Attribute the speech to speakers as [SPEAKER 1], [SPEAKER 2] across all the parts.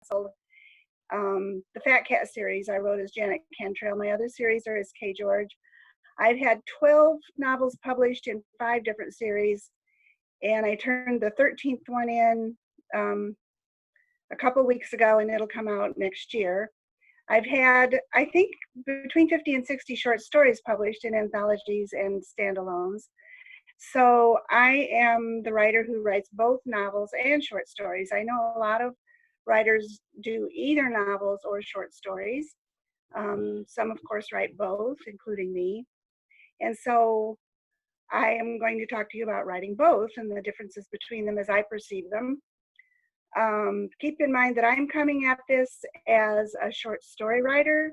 [SPEAKER 1] canceled. The Fat Cat series I wrote as Janet Cantrell. My other series are as Kaye George. I've had 12 novels published in 5 different series, and I turned the 13th one in a couple weeks ago, and it'll come out next year. I've had, I think, between 50 and 60 short stories published in anthologies and standalones. So I am the writer who writes both novels and short stories. I know a lot of writers do either novels or short stories. Some, of course, write both, including me. And so I am going to talk to you about writing both and the differences between them as I perceive them. Keep in mind that I'm coming at this as a short story writer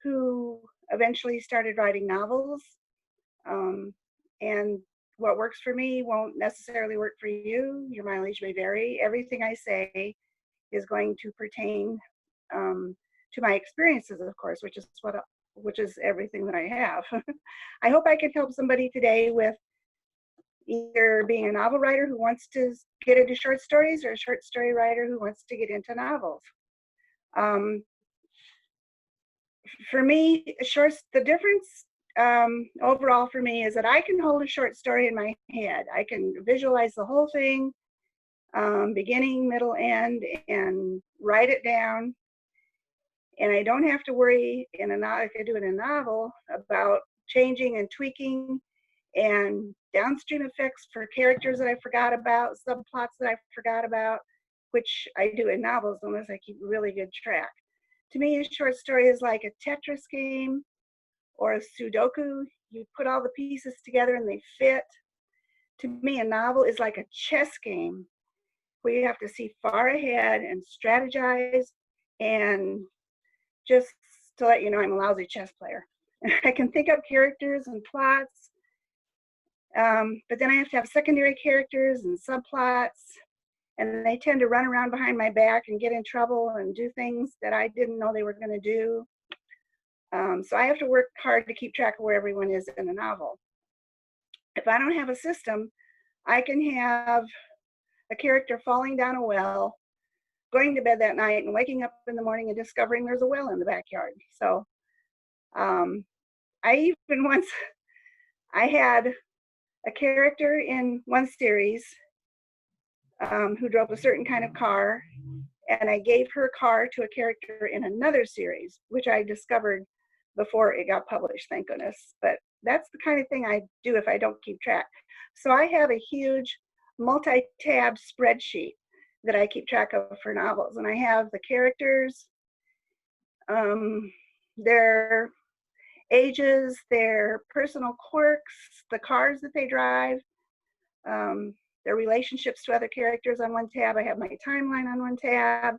[SPEAKER 1] who eventually started writing novels. And what works for me won't necessarily work for you. Your mileage may vary. Everything I say is going to pertain to my experiences, of course, which is everything that I have. I hope I can help somebody today with either being a novel writer who wants to get into short stories or a short story writer who wants to get into novels. For me, the difference overall for me is that I can hold a short story in my head. I can visualize the whole thing, beginning, middle, end, and write it down. And I don't have to worry if I do it in a novel about changing and tweaking and downstream effects for characters that I forgot about, subplots that I forgot about, which I do in novels unless I keep really good track. To me, a short story is like a Tetris game or a Sudoku. You put all the pieces together and they fit. To me, a novel is like a chess game where you have to see far ahead and strategize. And just to let you know, I'm a lousy chess player. I can think up characters and plots, but then I have to have secondary characters and subplots, and they tend to run around behind my back and get in trouble and do things that I didn't know they were going to do. So I have to work hard to keep track of where everyone is in a novel. If I don't have a system, I can have a character falling down a well, going to bed that night and waking up in the morning and discovering there's a well in the backyard. So I had a character in one series who drove a certain kind of car, and I gave her car to a character in another series, which I discovered before it got published, thank goodness. But that's the kind of thing I do if I don't keep track. So I have a huge multi-tab spreadsheet that I keep track of for novels, and I have the characters, their ages, their personal quirks, the cars that they drive, their relationships to other characters on one tab. I have my timeline on one tab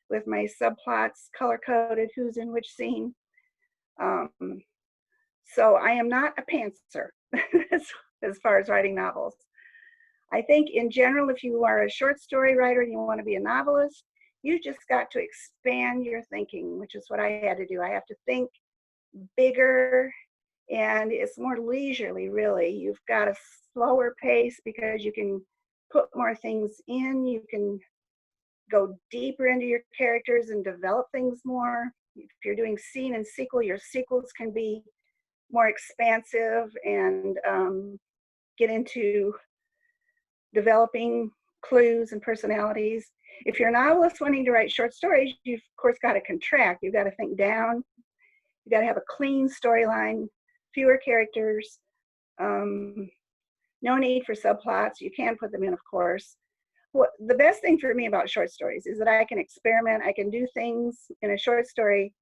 [SPEAKER 1] with my subplots color-coded, who's in which scene. So I am not a pantser as far as writing novels. I think in general, if you are a short story writer and you want to be a novelist, you just got to expand your thinking, which is what I had to do. I have to think bigger, and it's more leisurely, really. You've got a slower pace because you can put more things in. You can go deeper into your characters and develop things more. If you're doing scene and sequel, your sequels can be more expansive and get into developing clues and personalities. If you're a novelist wanting to write short stories, you've of course got to contract. You've got to think down. You got to have a clean storyline, fewer characters, no need for subplots. You can put them in, of course. The best thing for me about short stories is that I can experiment. I can do things in a short story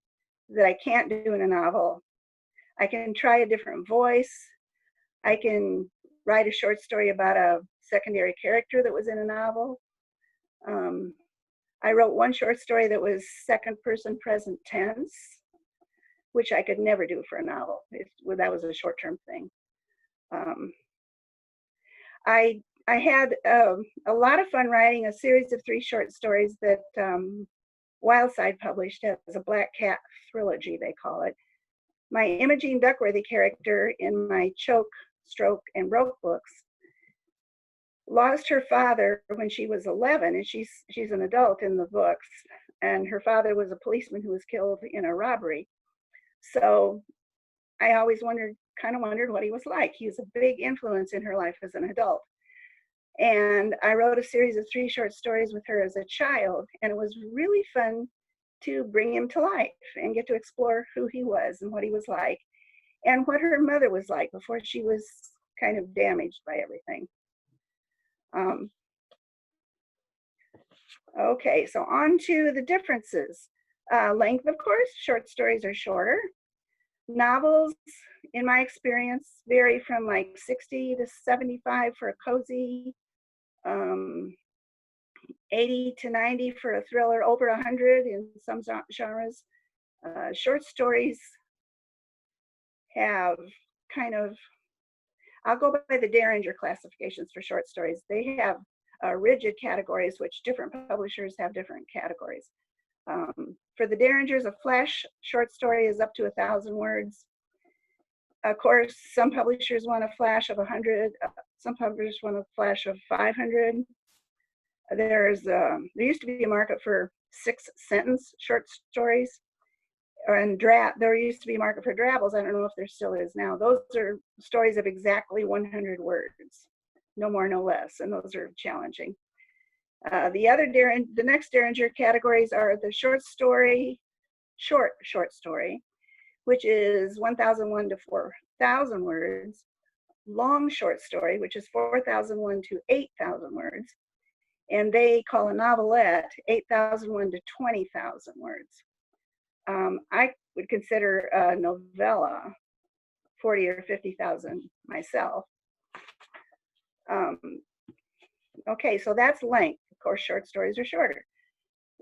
[SPEAKER 1] that I can't do in a novel. I can try a different voice. I can write a short story about a secondary character that was in a novel. I wrote one short story that was second person present tense, which I could never do for a novel. That was a short-term thing. I had a lot of fun writing a series of 3 short stories that Wildside published as a Black Cat trilogy, they call it. My Imogene Duckworthy character in my Choke, Stroke, and Broke books lost her father when she was 11, and she's an adult in the books. and her father was a policeman who was killed in a robbery. So I always kind of wondered what he was like. He was a big influence in her life as an adult. And I wrote a series of 3 short stories with her as a child, and it was really fun to bring him to life and get to explore who he was and what he was like and what her mother was like before she was kind of damaged by everything. Okay, so on to the differences. Length, of course, short stories are shorter. Novels, in my experience, vary from like 60 to 75 for a cozy, 80 to 90 for a thriller, over 100 in some genres. Short stories have kind of, I'll go by the Derringer classifications for short stories. They have rigid categories, which different publishers have different categories. For the Derringers, a flash short story is up to 1,000 words. Of course, some publishers want a flash of 100. Some publishers want a flash of 500. There used to be a market for 6-sentence short stories, and there used to be a market for drabbles. I don't know if there still is now. Those are stories of exactly 100 words, no more, no less, and those are challenging. The next Derringer categories are the short story, short story, which is 1,001 to 4,000 words, long short story, which is 4,001 to 8,000 words, and they call a novelette 8,001 to 20,000 words. I would consider a novella 40 or 50,000 myself. Okay, so that's length. Of course, short stories are shorter.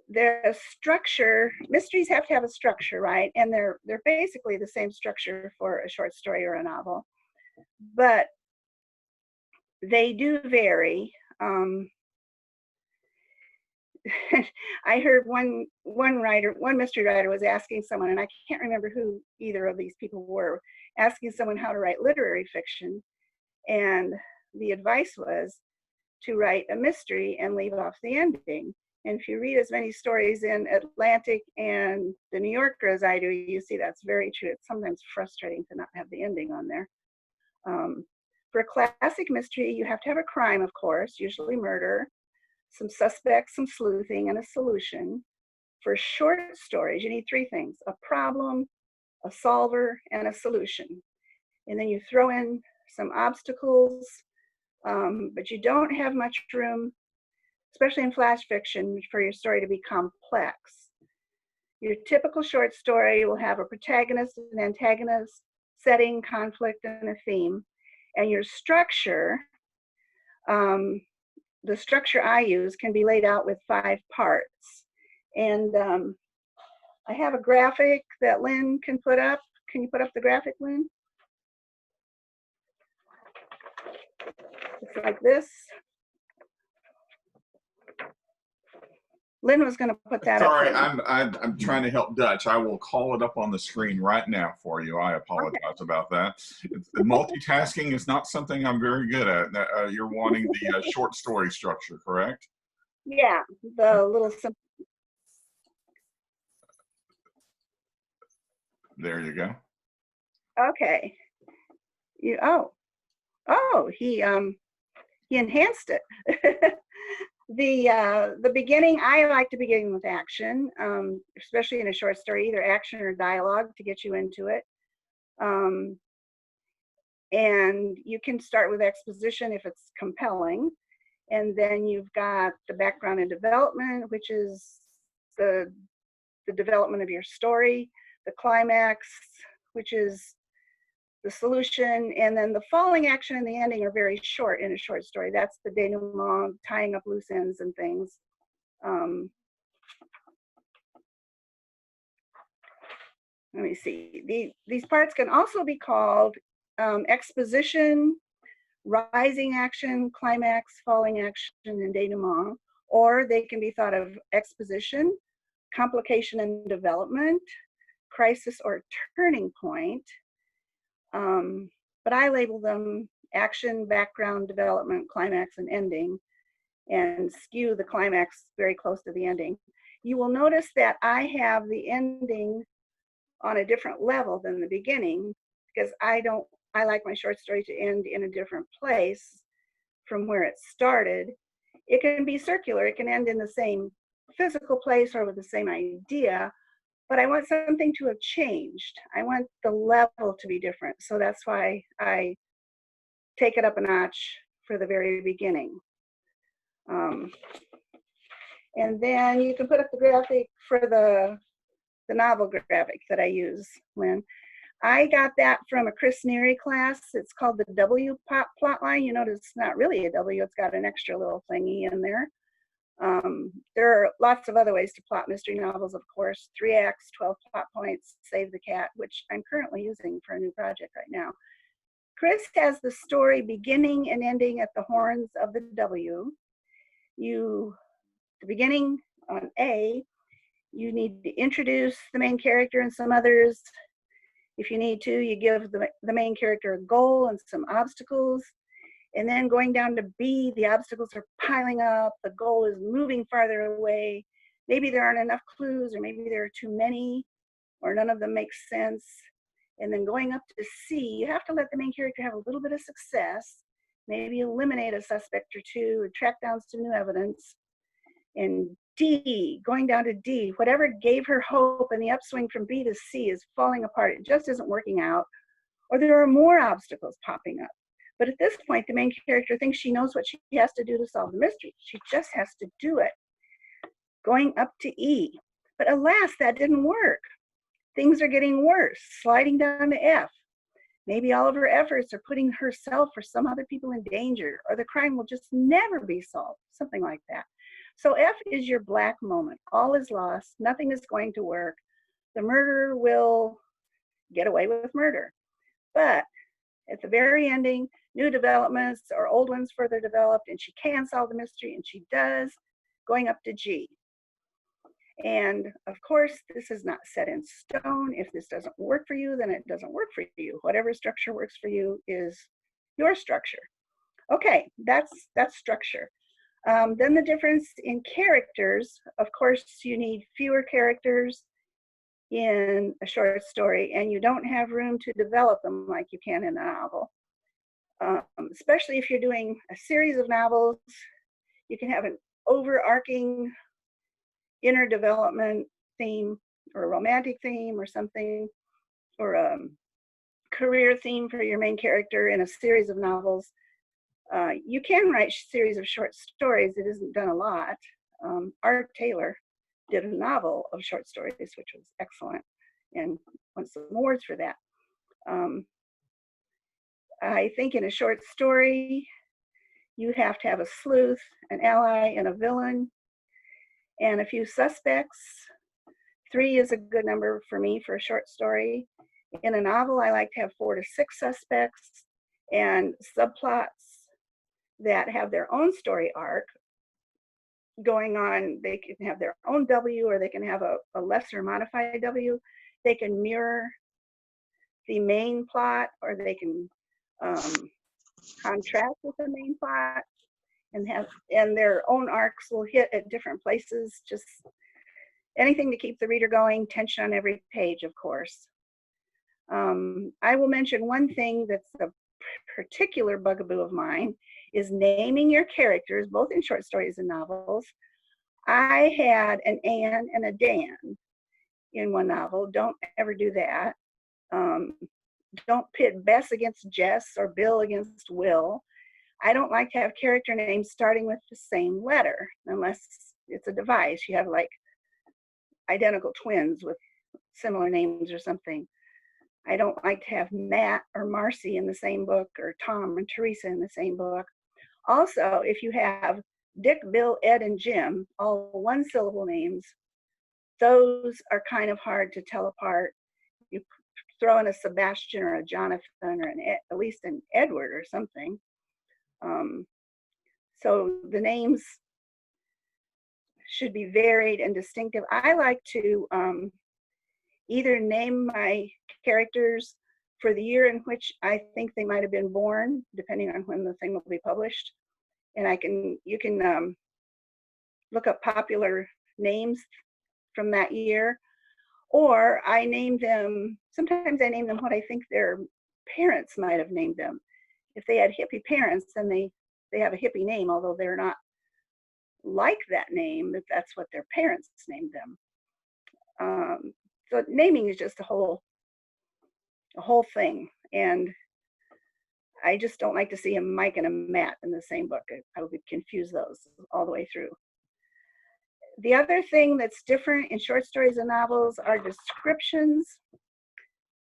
[SPEAKER 1] The structure, mysteries have to have a structure, right? And they're basically the same structure for a short story or a novel, but they do vary. I heard one mystery writer was asking someone, and I can't remember who either of these people were, asking someone how to write literary fiction, and the advice was to write a mystery and leave off the ending. And if you read as many stories in Atlantic and the New Yorker as I do, you see that's very true. It's sometimes frustrating to not have the ending on there. For a classic mystery, you have to have a crime, of course, usually murder, some suspects, some sleuthing, and a solution. For short stories, you need 3 things: a problem, a solver, and a solution. And then you throw in some obstacles, but you don't have much room, especially in flash fiction, for your story to be complex. Your typical short story will have a protagonist and antagonist, setting, conflict, and a theme. And your structure, the structure I use can be laid out with 5 parts. And I have a graphic that Lynn can put up. Can you put up the graphic, Lynn? It's like this. Lynn was going to put that up.
[SPEAKER 2] Sorry, I'm trying to help Dutch. I will call it up on the screen right now for you. I apologize about that. Multitasking is not something I'm very good at. You're wanting the short story structure, correct?
[SPEAKER 1] Yeah, the little simple.
[SPEAKER 2] There you go.
[SPEAKER 1] Okay. He enhanced it. The beginning, I like to begin with action, especially in a short story, either action or dialogue to get you into it. And you can start with exposition if it's compelling. And then you've got the background and development, which is the development of your story, the climax, which is the solution, and then the falling action and the ending are very short in a short story. That's the denouement, tying up loose ends and things. Let me see. These parts can also be called exposition, rising action, climax, falling action, and denouement, or they can be thought of exposition, complication and development, crisis or turning point. But I label them action, background, development, climax, and ending, and skew the climax very close to the ending. You will notice that I have the ending on a different level than the beginning, because I like my short story to end in a different place from where it started. It can be circular, it can end in the same physical place or with the same idea, but I want something to have changed. I want the level to be different. So that's why I take it up a notch for the very beginning. And then you can put up the graphic for the novel graphic that I use, Lynn. I got that from a Chris Neary class. It's called the W plot line. You notice it's not really a W, it's got an extra little thingy in there. There are lots of other ways to plot mystery novels, of course. 3 acts, 12 plot points, Save the Cat, which I'm currently using for a new project right now. Chris has the story beginning and ending at the horns of the W. The beginning on A, you need to introduce the main character and some others. If you need to, you give the main character a goal and some obstacles. And then going down to B, the obstacles are piling up, the goal is moving farther away. Maybe there aren't enough clues, or maybe there are too many, or none of them make sense. And then going up to C, you have to let the main character have a little bit of success, maybe eliminate a suspect or two, or track down some new evidence. And D, going down to D, whatever gave her hope in the upswing from B to C is falling apart. It just isn't working out, or there are more obstacles popping up. But at this point, the main character thinks she knows what she has to do to solve the mystery. She just has to do it. Going up to E. But alas, that didn't work. Things are getting worse, sliding down to F. Maybe all of her efforts are putting herself or some other people in danger, or the crime will just never be solved, something like that. So F is your black moment. All is lost. Nothing is going to work. The murderer will get away with murder. But at the very ending, new developments or old ones further developed, and she can solve the mystery, and she does, going up to G. And of course, this is not set in stone. If this doesn't work for you, then it doesn't work for you. Whatever structure works for you is your structure. Okay, that's structure. Then the difference in characters, of course, you need fewer characters in a short story, and you don't have room to develop them like you can in a novel. Especially if you're doing a series of novels, you can have an overarching inner development theme, or a romantic theme or something, or a career theme for your main character in a series of novels. You can write a series of short stories. It isn't done a lot. Art Taylor did a novel of short stories, which was excellent, and won some awards for that. I think in a short story, you have to have a sleuth, an ally, and a villain, and a few suspects. 3 is a good number for me for a short story. In a novel, I like to have 4 to 6 suspects and subplots that have their own story arc going on. They can have their own W, or they can have a lesser modified W. They can mirror the main plot, or they can contrast with the main plot, and their own arcs will hit at different places. Just anything to keep the reader going, tension on every page, of course. I will mention one thing that's a particular bugaboo of mine is naming your characters, both in short stories and novels. I had an Anne and a Dan in one novel. Don't ever do that. Don't pit Bess against Jess or Bill against Will. I don't like to have character names starting with the same letter, unless it's a device. You have like identical twins with similar names or something. I don't like to have Matt or Marcy in the same book, or Tom and Teresa in the same book. Also, if you have Dick, Bill, Ed, and Jim, all one-syllable names, those are kind of hard to tell apart. You throw in a Sebastian or a Jonathan, or at least an Edward or something. So the names should be varied and distinctive. I like to either name my characters for the year in which I think they might have been born, depending on when the thing will be published. And you can look up popular names from that year. Or I name them, sometimes I name them what I think their parents might have named them. If they had hippie parents, then they have a hippie name, although they're not like that name, that's what their parents named them. So naming is just a whole thing. And I just don't like to see a Mike and a Matt in the same book. I would confuse those all the way through. The other thing that's different in short stories and novels are descriptions.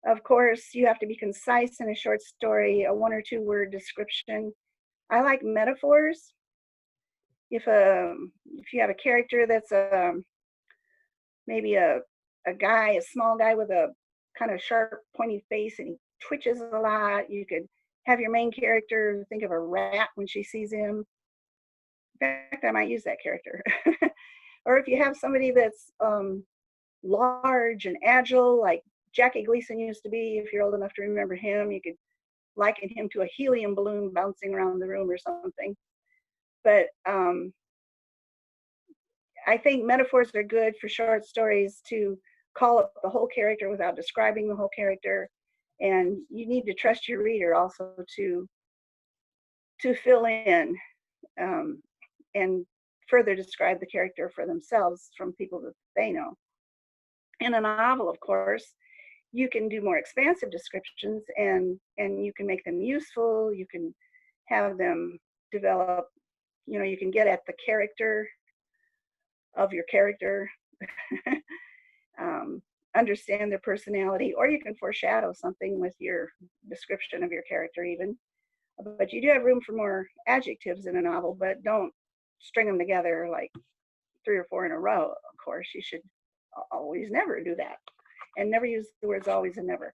[SPEAKER 1] Of course, you have to be concise in a short story, a 1 or 2 word description. I like metaphors. If you have a character that's maybe a guy, a small guy with a kind of sharp, pointy face, and he twitches a lot, you could have your main character think of a rat when she sees him. In fact, I might use that character. Or if you have somebody that's large and agile, like Jackie Gleason used to be, if you're old enough to remember him, you could liken him to a helium balloon bouncing around the room or something. But I think metaphors are good for short stories to call up the whole character without describing the whole character. And you need to trust your reader also to fill in and further describe the character for themselves from people that they know. In a novel, of course, you can do more expansive descriptions and you can make them useful. You can have them develop, you can get at the character of your character, understand their personality, or you can foreshadow something with your description of your character even. But you do have room for more adjectives in a novel, but don't string them together like 3 or 4 in a row. Of course, you should always never do that, and never use the words always and never.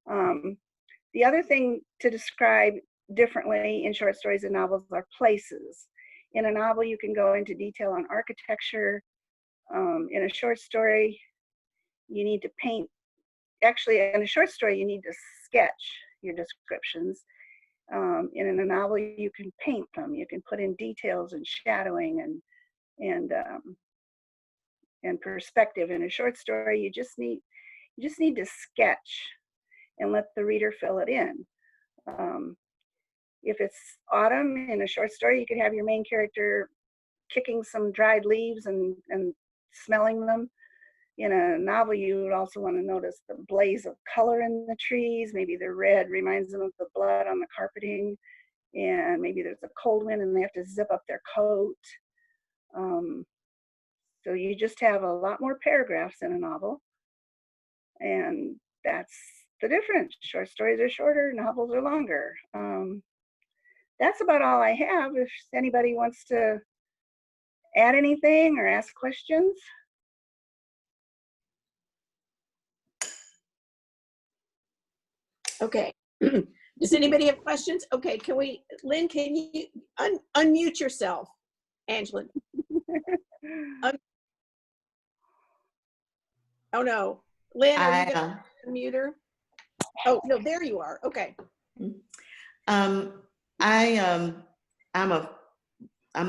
[SPEAKER 1] The other thing to describe differently in short stories and novels are places. In a novel, you can go into detail on architecture. In a short story, you need to paint. Actually, in a short story, you need to sketch your descriptions. In a novel, you can paint them. You can put in details and shadowing and perspective. In a short story, you just need to sketch and let the reader fill it in. If it's autumn in a short story, you could have your main character kicking some dried leaves and smelling them. In a novel, you would also want to notice the blaze of color in the trees. Maybe the red reminds them of the blood on the carpeting, and maybe there's a cold wind and they have to zip up their coat. So you just have a lot more paragraphs in a novel, and that's the difference. Short stories are shorter, novels are longer. That's about all I have. If anybody wants to add anything or ask questions.
[SPEAKER 3] Okay. Does anybody have questions? Okay, Lynn, can you unmute yourself? Angela. Oh no. Lynn, are you going to unmute her? Oh, no, there you are. Okay.
[SPEAKER 4] I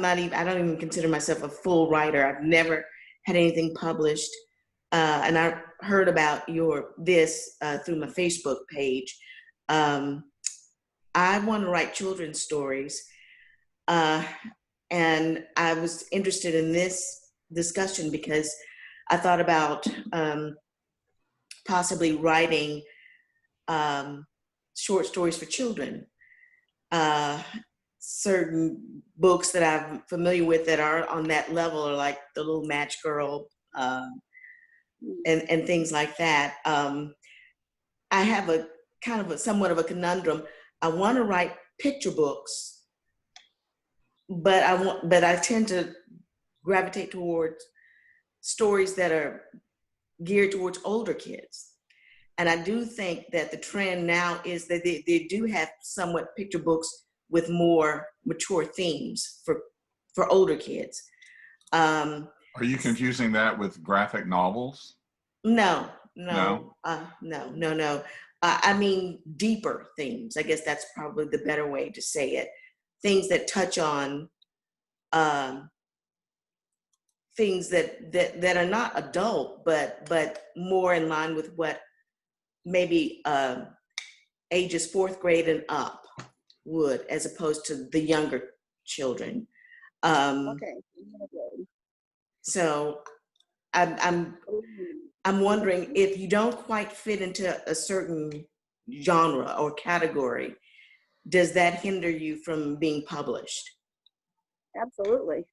[SPEAKER 4] don't even consider myself a full writer. I've never had anything published. And I heard about this through my Facebook page. I want to write children's stories. And I was interested in this discussion because I thought about possibly writing short stories for children. Certain books that I'm familiar with that are on that level are like The Little Match Girl and things like that. I have a kind of somewhat of a conundrum. I want to write picture books, but I tend to gravitate towards stories that are geared towards older kids. And I do think that the trend now is that they do have somewhat picture books with more mature themes for older kids.
[SPEAKER 2] Are you confusing that with graphic novels?
[SPEAKER 4] No.
[SPEAKER 2] No?
[SPEAKER 4] No. I mean deeper themes. I guess that's probably the better way to say it. Things that touch on things that are not adult, but more in line with what maybe ages 4th grade and up would, as opposed to the younger children.
[SPEAKER 1] Okay.
[SPEAKER 4] So I'm wondering if you don't quite fit into a certain genre or category, does that hinder you from being published?
[SPEAKER 1] Absolutely.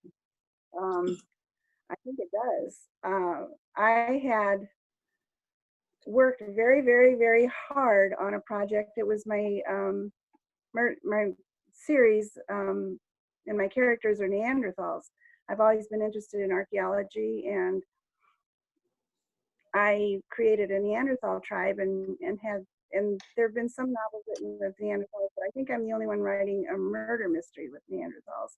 [SPEAKER 1] I think it does. I had worked very, very, very hard on a project. It was my my series, and my characters are Neanderthals. I've always been interested in archaeology, and I created a Neanderthal tribe, and there have been some novels written with Neanderthals, but I think I'm the only one writing a murder mystery with Neanderthals.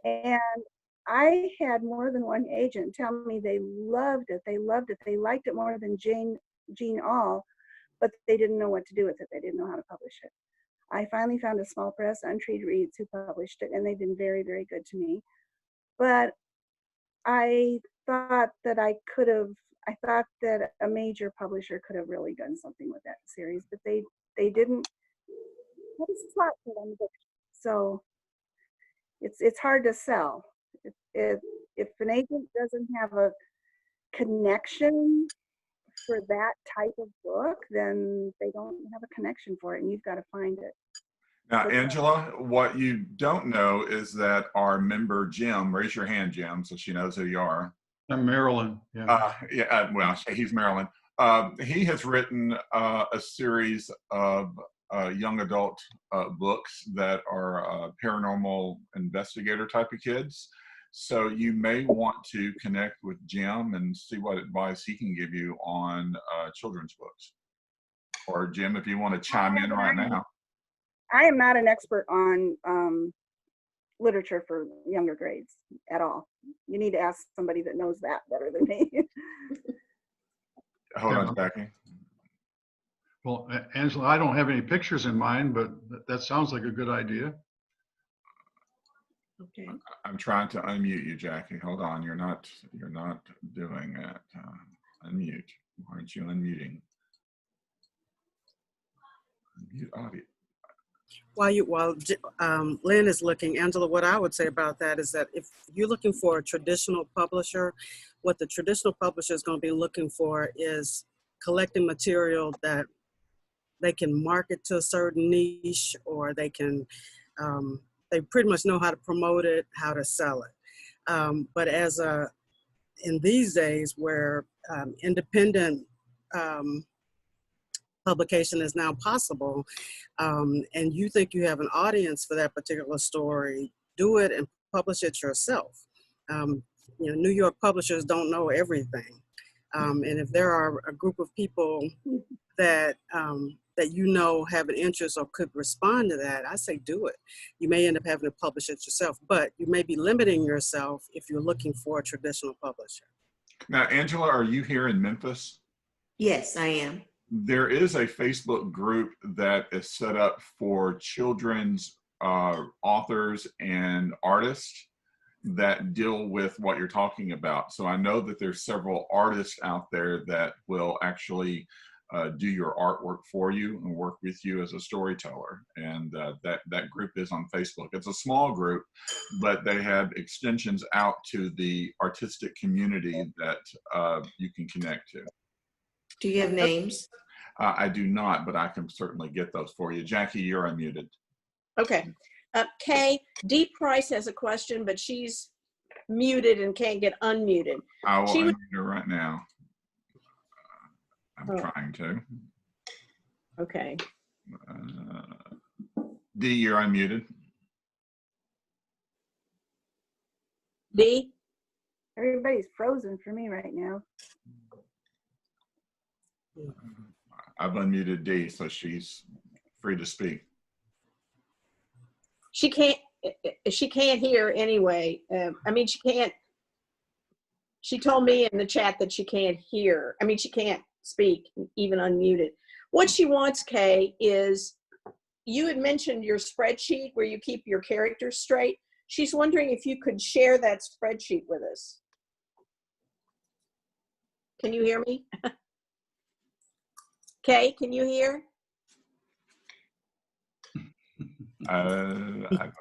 [SPEAKER 1] And I had more than one agent tell me they loved it. They loved it. They liked it more than Jean All, but they didn't know what to do with it. They didn't know how to publish it. I finally found a small press, Untreed Reads, who published it, and they've been very, very good to me. But I thought that I thought that a major publisher could have really done something with that series, but they didn't put a slot for it on the book. So it's hard to sell. If an agent doesn't have a connection for that type of book, then they don't have a connection for it, and you've got to find it.
[SPEAKER 2] Now, Angela, what you don't know is that our member Jim, raise your hand, Jim, so she knows who you are.
[SPEAKER 5] I'm Maryland. Yeah.
[SPEAKER 2] Well, he's Maryland. He has written a series of young adult books that are paranormal investigator type of kids. So you may want to connect with Jim and see what advice he can give you on children's books. Or Jim, if you want to chime in right now.
[SPEAKER 1] I am not an expert on literature for younger grades at all. You need to ask somebody that knows that better than me.
[SPEAKER 2] Hold on, Becky.
[SPEAKER 5] Well, Angela, I don't have any pictures in mind, but that sounds like a good idea.
[SPEAKER 4] Okay.
[SPEAKER 2] I'm trying to unmute you, Jackie. Hold on, you're not doing it. Unmute. Why aren't you unmuting? Unmute audio.
[SPEAKER 6] While Lynn is looking, Angela, what I would say about that is that if you're looking for a traditional publisher, what the traditional publisher is going to be looking for is collecting material that they can market to a certain niche, or they can, they pretty much know how to promote it, how to sell it. But in these days where independent publication is now possible, and you think you have an audience for that particular story, do it and publish it yourself. New York publishers don't know everything. And if there are a group of people that have an interest or could respond to that, I say do it. You may end up having to publish it yourself, but you may be limiting yourself if you're looking for a traditional publisher.
[SPEAKER 2] Now, Angela, are you here in Memphis?
[SPEAKER 4] Yes, I am.
[SPEAKER 2] There is a Facebook group that is set up for children's authors and artists that deal with what you're talking about. So I know that there's several artists out there that will actually do your artwork for you and work with you as a storyteller. And that group is on Facebook. It's a small group, but they have extensions out to the artistic community that you can connect to.
[SPEAKER 4] Do you have names?
[SPEAKER 2] I do not, but I can certainly get those for you. Jackie, you're unmuted.
[SPEAKER 3] Okay. Kaye, Dee Price has a question, but she's muted and can't get unmuted.
[SPEAKER 2] I will unmute her right now. I'm trying to.
[SPEAKER 3] Okay.
[SPEAKER 2] Dee, you're unmuted.
[SPEAKER 3] Dee?
[SPEAKER 1] Everybody's frozen for me right now.
[SPEAKER 2] I've unmuted Dee, so she's free to speak.
[SPEAKER 3] She can't hear anyway. She can't. She told me in the chat that she can't hear. She can't speak, even unmuted. What she wants, Kaye, is, you had mentioned your spreadsheet where you keep your characters straight. She's wondering if you could share that spreadsheet with us. Can you hear me? Kaye, can you hear?
[SPEAKER 2] I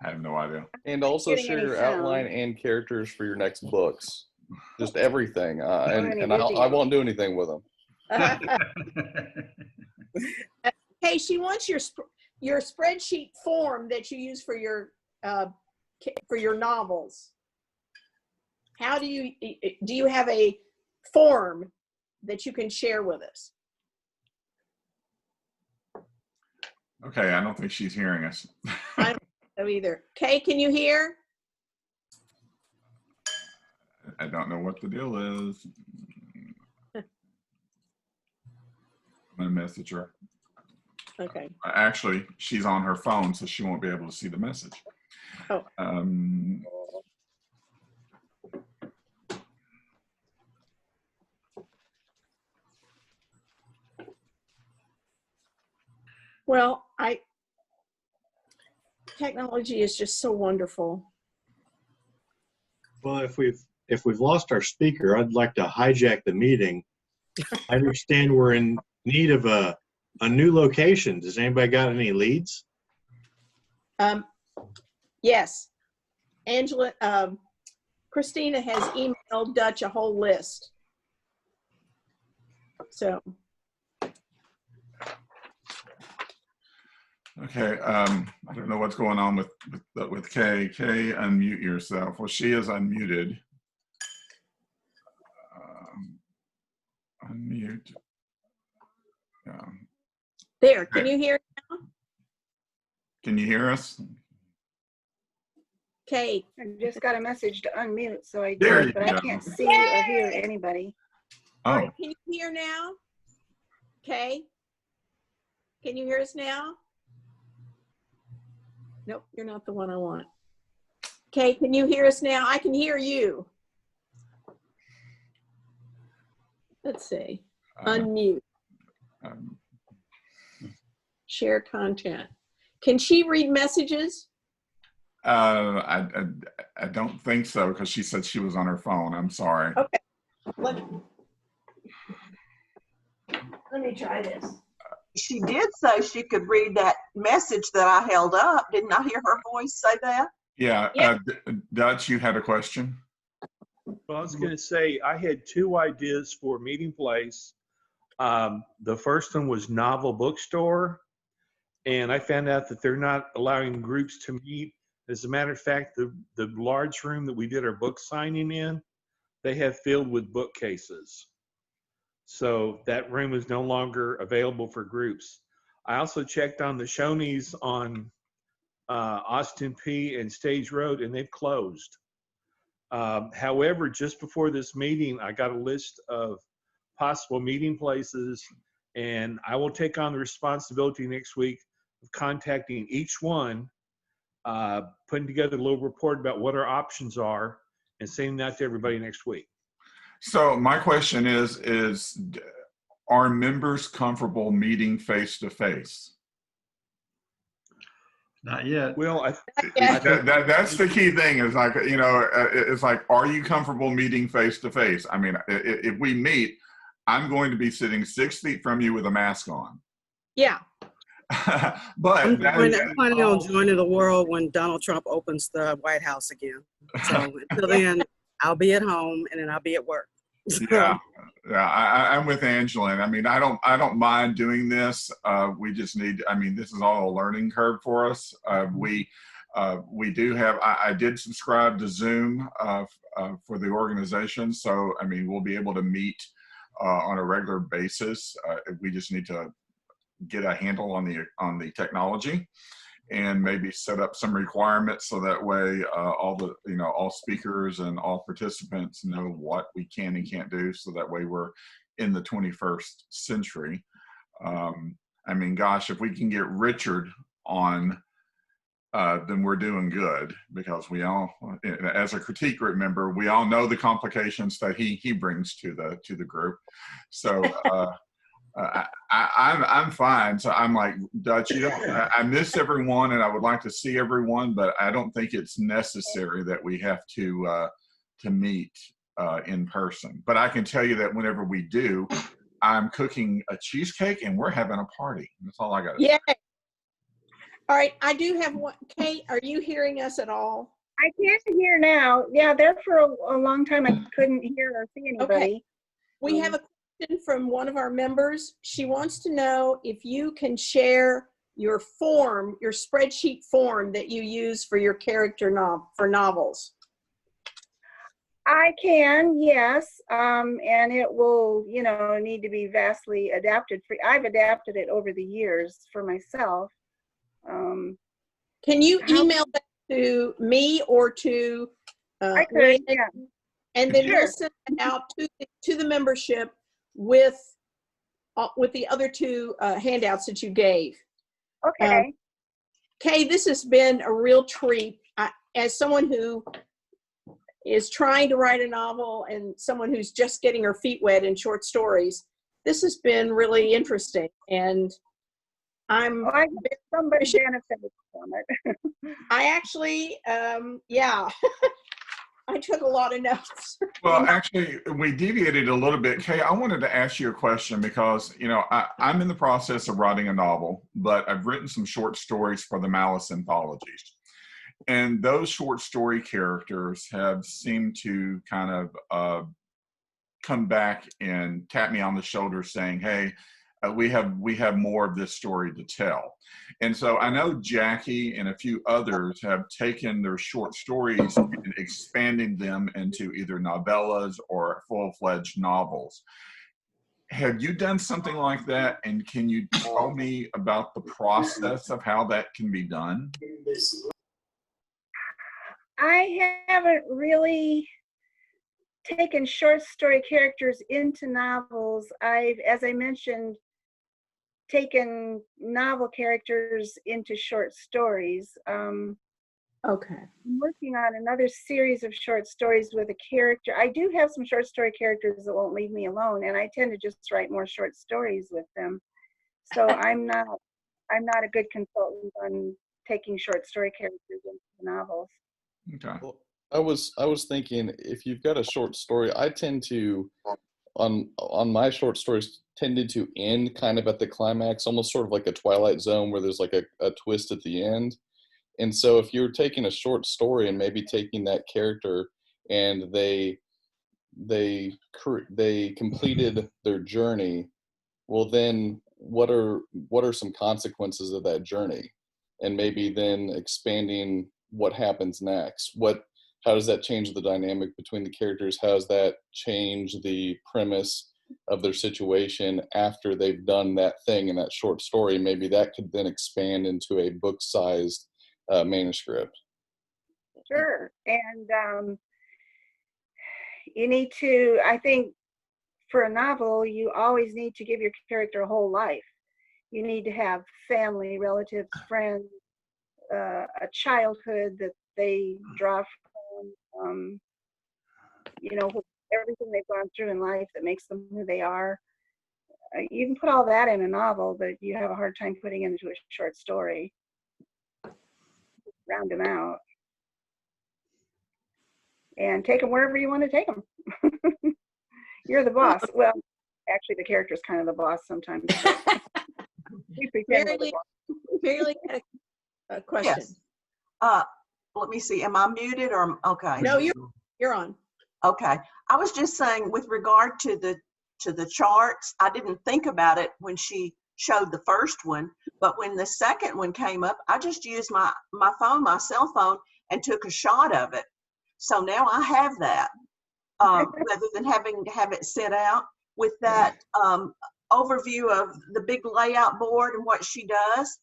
[SPEAKER 2] have no idea.
[SPEAKER 7] And also
[SPEAKER 1] Getting
[SPEAKER 7] share
[SPEAKER 1] any
[SPEAKER 7] your
[SPEAKER 1] sound.
[SPEAKER 7] outline and characters for your next books. Just everything.
[SPEAKER 1] any
[SPEAKER 7] And I
[SPEAKER 1] video.
[SPEAKER 7] won't do anything with them.
[SPEAKER 3] Hey, she wants your spreadsheet form that you use for your novels. How do you have a form that you can share with us?
[SPEAKER 2] Okay, I don't think she's hearing us.
[SPEAKER 3] I don't know either. Kaye, can you hear?
[SPEAKER 2] I don't know what the deal is. I'm gonna message her.
[SPEAKER 3] Okay.
[SPEAKER 2] Actually, she's on her phone, so she won't be able to see the message.
[SPEAKER 3] Oh. Well, technology is just so wonderful.
[SPEAKER 8] Well, if we've lost our speaker, I'd like to hijack the meeting. I understand we're in need of a new location. Does anybody got any leads?
[SPEAKER 3] Yes, Angela, Christina has emailed Dutch a whole list. So.
[SPEAKER 2] Okay, I don't know what's going on with Kaye. Kaye, unmute yourself. Well, she is unmuted. Unmute.
[SPEAKER 3] There, can you hear now?
[SPEAKER 2] Can you hear us?
[SPEAKER 3] Kaye.
[SPEAKER 1] I just got a message to unmute, so I
[SPEAKER 2] There
[SPEAKER 1] did,
[SPEAKER 2] you
[SPEAKER 1] but
[SPEAKER 2] go.
[SPEAKER 1] I can't see or hear anybody.
[SPEAKER 2] Oh,
[SPEAKER 3] All right, can you hear now? Kaye? Can you hear us now? Nope, you're not the one I want. Kaye, can you hear us now? I can hear you. Let's see. Unmute. Share content. Can she read messages?
[SPEAKER 2] I don't think so, because she said she was on her phone. I'm sorry.
[SPEAKER 3] Okay. Let me try this.
[SPEAKER 9] She did say she could read that message that I held up. Didn't I hear her voice say that?
[SPEAKER 2] Yeah,
[SPEAKER 3] Yeah.
[SPEAKER 2] Dutch, you had a question?
[SPEAKER 10] Well, I was going to say I had two ideas for meeting place. The first one was Novel Bookstore, and I found out that they're not allowing groups to meet. As a matter of fact, the large room that we did our book signing in, they have filled with bookcases. So that room is no longer available for groups. I also checked on the Shoney's on Austin P and Stage Road, and they've closed. However, just before this meeting, I got a list of possible meeting places, and I will take on the responsibility next week of contacting each one, putting together a little report about what our options are, and sending that to everybody next week.
[SPEAKER 2] So my question is are members comfortable meeting face to face?
[SPEAKER 5] Not yet.
[SPEAKER 10] Well,
[SPEAKER 2] That's the key thing, is like, you know, it's like, are you comfortable meeting face to face? I mean, if we meet, I'm going to be sitting 6 feet from you with a mask on.
[SPEAKER 3] Yeah.
[SPEAKER 2] But
[SPEAKER 6] I'm planning on joining the world when Donald Trump opens the White House again. So until then, I'll be at home and then I'll be at work.
[SPEAKER 2] Yeah, I'm with Angela. And I mean, I don't mind doing this. We just need, I mean, this is all a learning curve for us. We do have, I did subscribe to Zoom for the organization. So, I mean, we'll be able to meet on a regular basis. We just need to get a handle on the technology and maybe set up some requirements so that way all speakers and all participants know what we can and can't do, so that way we're in the 21st century. I mean, gosh, if we can get Richard on, then we're doing good, because we all, as a critique group member, we all know the complications that he brings to the group. So I'm fine. So I'm like, Dutch, I miss everyone and I would like to see everyone, but I don't think it's necessary that we have to meet in person. But I can tell you that whenever we do, I'm cooking a cheesecake and we're having a party. That's all I got to say.
[SPEAKER 3] Yeah. All right. I do have one. Kate, are you hearing us at all?
[SPEAKER 1] I can hear now. Yeah, there for a long time I couldn't hear or see anybody.
[SPEAKER 3] Okay. We have a question from one of our members. She wants to know if you can share your form, your spreadsheet form that you use for your character for novels.
[SPEAKER 1] I can, yes, and it will, need to be vastly adapted. I've adapted it over the years for myself.
[SPEAKER 3] Can you email that to me or to
[SPEAKER 1] I could,
[SPEAKER 3] Lynn?
[SPEAKER 1] yeah.
[SPEAKER 3] And then
[SPEAKER 1] Sure.
[SPEAKER 3] we'll send it out to the membership with the other two handouts that you gave.
[SPEAKER 1] Okay.
[SPEAKER 3] Kaye, this has been a real treat. As someone who is trying to write a novel and someone who's just getting her feet wet in short stories, this has been really interesting. And I get somebody benefited from it. I actually, yeah, I took a lot of notes.
[SPEAKER 2] Well, actually, we deviated a little bit. Kaye, I wanted to ask you a question because, I'm in the process of writing a novel, but I've written some short stories for the Malice anthologies. And those short story characters have seemed to kind of come back and tap me on the shoulder saying, hey, we have more of this story to tell. And so I know Jackie and a few others have taken their short stories and expanding them into either novellas or full-fledged novels. Have you done something like that? And can you tell me about the process of how that can be done?
[SPEAKER 1] I haven't really taken short story characters into novels. As I mentioned, taken novel characters into short stories.
[SPEAKER 3] Okay.
[SPEAKER 1] I'm working on another series of short stories with a character. I do have some short story characters that won't leave me alone, and I tend to just write more short stories with them. So I'm not a good consultant on taking short story characters into novels.
[SPEAKER 2] Okay.
[SPEAKER 7] Well, I was thinking, if you've got a short story, I tend to, on my short stories, tended to end kind of at the climax, almost sort of like a Twilight Zone where there's like a twist at the end. And so if you're taking a short story and maybe taking that character and they completed their journey, well then what are some consequences of that journey? And maybe then expanding what happens next. How does that change the dynamic between the characters? How does that change the premise of their situation after they've done that thing in that short story? Maybe that could then expand into a book-sized manuscript.
[SPEAKER 1] Sure. And you need to, I think for a novel, you always need to give your character a whole life. You need to have family, relatives, friends, a childhood that they draw from, everything they've gone through in life that makes them who they are. You can put all that in a novel, but you have a hard time putting it into a short story. Round them out. And take them wherever you want to take them. You're the boss. Well, actually, the character's kind of the boss sometimes. We pretend we're the boss.
[SPEAKER 3] Barely had a question.
[SPEAKER 9] Yes. Let me see. Am I muted or okay?
[SPEAKER 3] No, you're on.
[SPEAKER 9] Okay. I was just saying, with regard to the charts, I didn't think about it when she showed the first one, but when the second one came up, I just used my cell phone, and took a shot of it. So now I have that, rather than having to have it set out with that overview of the big layout board and what she does.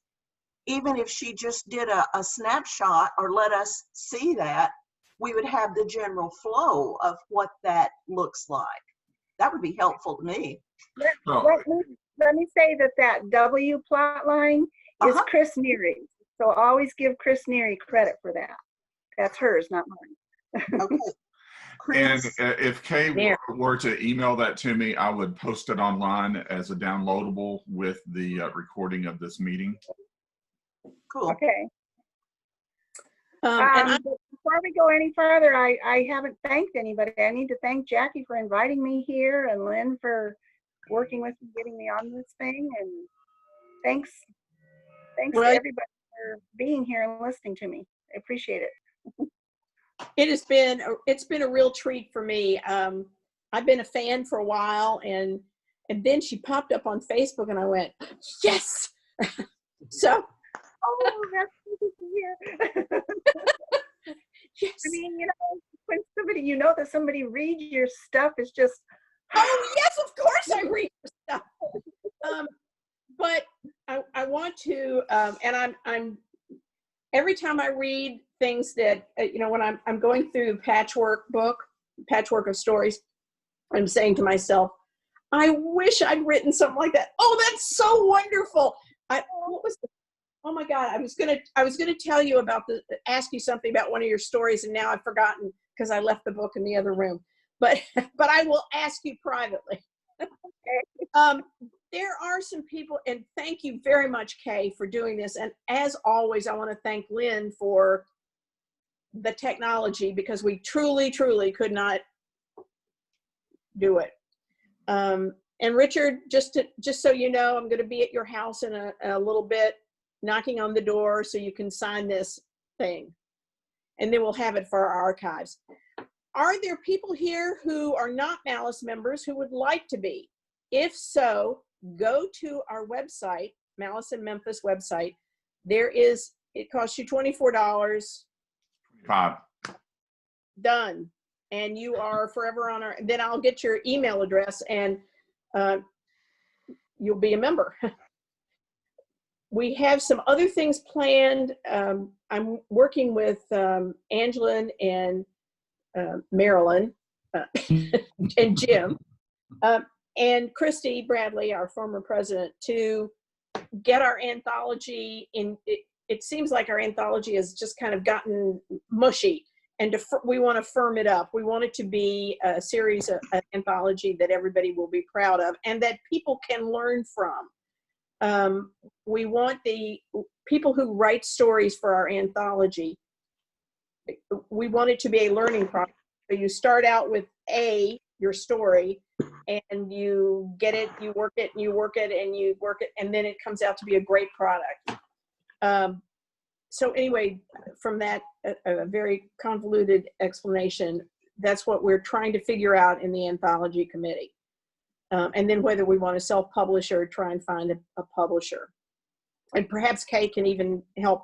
[SPEAKER 9] Even if she just did a snapshot or let us see that, we would have the general flow of what that looks like. That would be helpful to me.
[SPEAKER 1] Let me say that W plot line is Chris Neary's. So always give Chris Neary credit for that. That's hers, not mine.
[SPEAKER 9] Okay.
[SPEAKER 2] And
[SPEAKER 9] Chris,
[SPEAKER 2] if Kaye were to email that to me, I would post it online as a downloadable with the recording of this meeting.
[SPEAKER 9] cool.
[SPEAKER 1] Okay.
[SPEAKER 3] And
[SPEAKER 1] before we go any farther, I haven't thanked anybody. I need to thank Jackie for inviting me here and Lynn for working with me, getting me on this thing. And thanks to everybody for being here and listening to me. I appreciate it.
[SPEAKER 3] It's been a real treat for me. I've been a fan for a while, and then she popped up on Facebook, and I went, yes. So.
[SPEAKER 1] Oh, that's good to hear.
[SPEAKER 3] Yes.
[SPEAKER 1] I mean, when somebody, that somebody reads your stuff is just.
[SPEAKER 3] Oh yes, of course I read your stuff. But I want to, and I'm every time I read things that when I'm going through patchwork of stories, I'm saying to myself, I wish I'd written something like that. Oh, that's so wonderful. Oh my God, I was gonna tell you ask you something about one of your stories, and now I've forgotten because I left the book in the other room. But I will ask you privately. There are some people, and thank you very much, Kaye, for doing this. And as always, I want to thank Lynn for the technology, because we truly, truly could not do it. And Richard, just so you know, I'm going to be at your house in a little bit, knocking on the door so you can sign this thing, and then we'll have it for our archives. Are there people here who are not Malice members who would like to be? If so, go to our website, Malice in Memphis website. It costs you $24.
[SPEAKER 2] 5.
[SPEAKER 3] Done. And you are forever on then I'll get your email address, and you'll be a member. We have some other things planned. I'm working with Angela and Marilyn and Jim and Christy Bradley, our former president, to get our anthology in. It seems like our anthology has just kind of gotten mushy, and we want to firm it up. We want it to be a series of an anthology that everybody will be proud of and that people can learn from. We want the people who write stories for our anthology, we want it to be a learning process. So you start out with your story, and you get it, you work it, and you work it, and you work it, and then it comes out to be a great product. So anyway, from that a very convoluted explanation, that's what we're trying to figure out in the anthology committee. And then whether we want to self-publish or try and find a publisher. And perhaps Kaye can even help,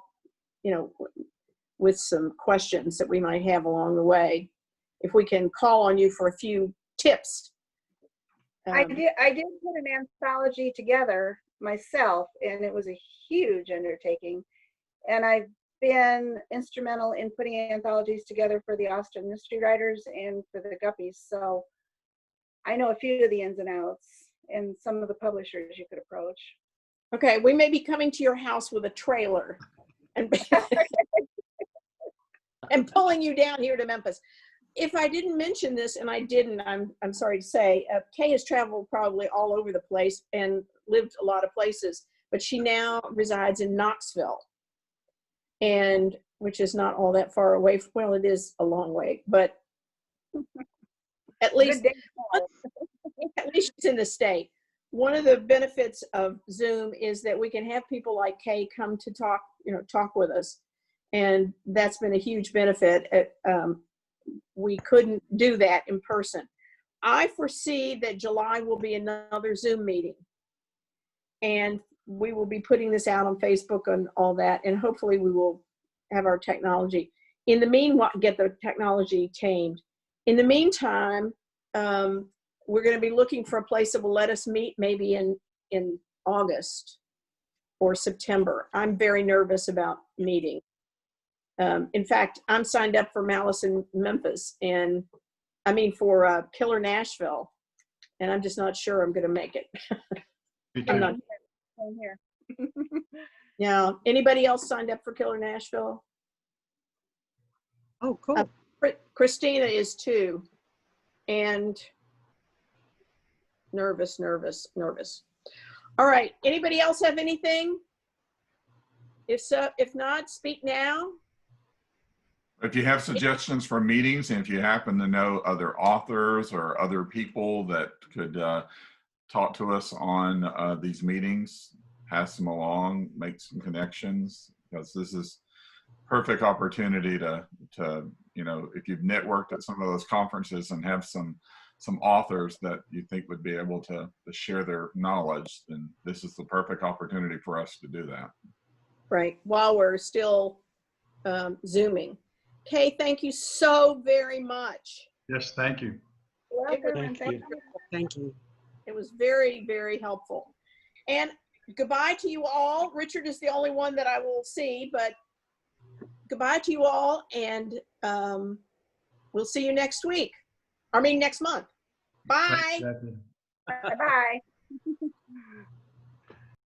[SPEAKER 3] with some questions that we might have along the way. If we can call on you for a few tips.
[SPEAKER 1] I did put an anthology together myself, and it was a huge undertaking. And I've been instrumental in putting anthologies together for the Austin Mystery Writers and for the Guppies. So I know a few of the ins and outs and some of the publishers you could approach.
[SPEAKER 3] Okay, we may be coming to your house with a trailer and and pulling you down here to Memphis. If I didn't mention this, and I didn't, I'm sorry to say, Kaye has traveled probably all over the place and lived a lot of places, but she now resides in Knoxville, and which is not all that far away. Well, it is a long way, but at least she's in the state. One of the benefits of Zoom is that we can have people like Kaye come to talk with us. And that's been a huge benefit. We couldn't do that in person. I foresee that July will be another Zoom meeting. And we will be putting this out on Facebook and all that. And hopefully we will have our technology. In the meanwhile, get the technology tamed. In the meantime, we're going to be looking for a place that will let us meet maybe in August or September. I'm very nervous about meeting. In fact, I'm signed up for Malice in Memphis, and I mean for Killer Nashville, and I'm just not sure I'm going to make it. I'm not
[SPEAKER 1] here.
[SPEAKER 3] Yeah. Anybody else signed up for Killer Nashville?
[SPEAKER 6] Oh, cool.
[SPEAKER 3] Christina is too, and nervous. All right. Anybody else have anything? If so, if not, speak now.
[SPEAKER 2] If you have suggestions for meetings, and if you happen to know other authors or other people that could talk to us on these meetings, pass them along, make some connections, because this is perfect opportunity to you know, if you've networked at some of those conferences and have some authors that you think would be able to share their knowledge, then this is the perfect opportunity for us to do that.
[SPEAKER 3] Right, while we're still Zooming. Kaye, thank you so very much.
[SPEAKER 5] Yes, thank you.
[SPEAKER 1] Welcome, and
[SPEAKER 10] Thank you.
[SPEAKER 6] Thank you.
[SPEAKER 3] It was very, very helpful. And goodbye to you all. Richard is the only one that I will see, but goodbye to you all, and we'll see you next week. I mean, next month. Bye.
[SPEAKER 5] Thanks, Kathy.
[SPEAKER 1] Bye-bye.